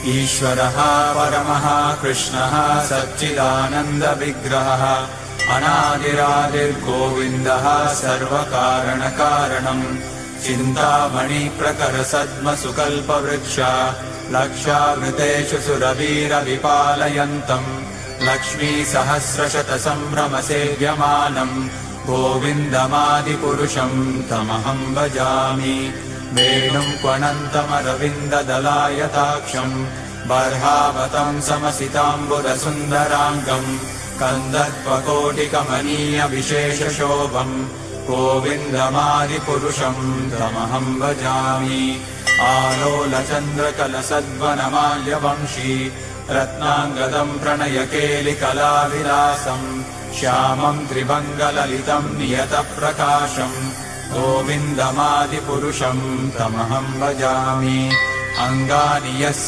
ईश्वरः परमः कृष्णः सच्चिदानन्दविग्रहः अनादिरादिर्गोविन्दः सर्वकारणकारणम् चिन्तामणिप्रकरसद्मसुकल्पवृक्ष लक्षावृतेषु सुरवीरविपालयन्तम् लक्ष्मीसहस्रशतसम्भ्रमसेव्यमानम् गोविन्दमादिपुरुषम् तमहम् भजामि। वेणुम् क्वनन्तमरविन्ददलायताक्षम् बर्हावतम् समसिताम्बुरसुन्दराङ्गम् कन्दर्पकोटिकमनीयविशेषशोभम् गोविन्दमादिपुरुषम् तमहम् भजामि। आलोलचन्द्रकलसद्वनमाल्यवंशी रत्नाङ्गदम् प्रणयकेलिकलाविलासम् श्यामम् त्रिभङ्गललितम् नियतप्रकाशम् गोविन्दमादिपुरुषम् तमहम् भजामि। अङ्गानि यस्य